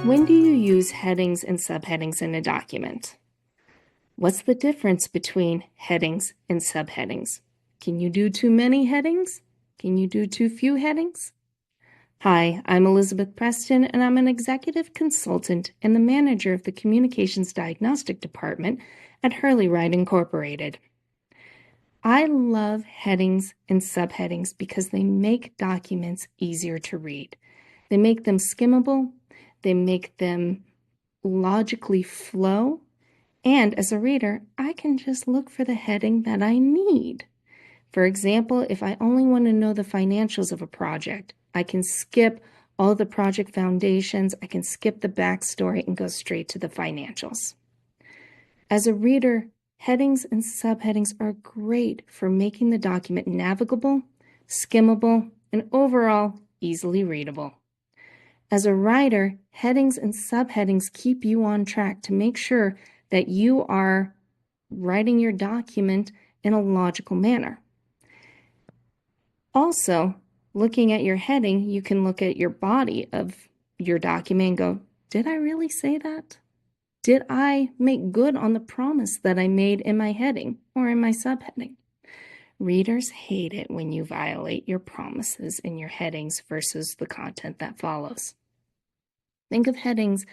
When do you use headings and subheadings in a document? What's the difference between headings and subheadings? Can you do too many headings? Can you do too few headings? Hi, I'm Elizabeth Preston, and I'm an executive consultant and the manager of the Communications Diagnostic Department at Hurley Write Incorporated. I love headings and subheadings because they make documents easier to read. They make them skimmable, they make them logically flow, and as a reader, I can just look for the heading that I need. For example, if I only want to know the financials of a project, I can skip all the project foundations, I can skip the backstory and go straight to the financials. As a reader, headings and subheadings are great for making the document navigable, skimmable, and overall easily readable. As a writer, headings and subheadings keep you on track to make sure that you are writing your document in a logical manner. Also, looking at your heading, you can look at your body of your document and go, did I really say that? Did I make good on the promise that I made in my heading or in my subheading? Readers hate it when you violate your promises in your headings versus the content that follows. Think of headings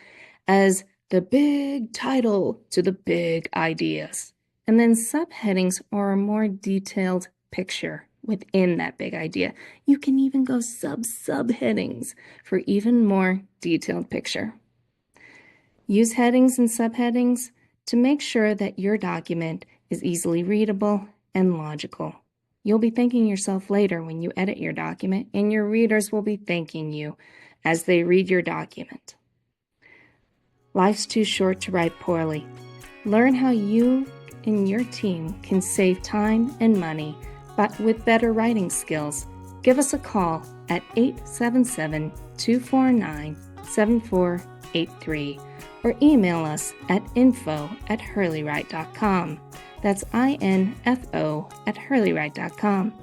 as the big title to the big ideas, and then subheadings are a more detailed picture within that big idea. You can even go subheadings for even more detailed picture. Use headings and subheadings to make sure that your document is easily readable and logical. You'll be thanking yourself later when you edit your document, and your readers will be thanking you as they read your document. Life's too short to write poorly. Learn how you and your team can save time and money, but with better writing skills. Give us a call at 877-249-7483 or email us at info@hurleywrite.com. That's info@hurleywrite.com.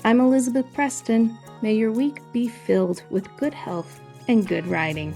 I'm Elizabeth Preston. May your week be filled with good health and good writing.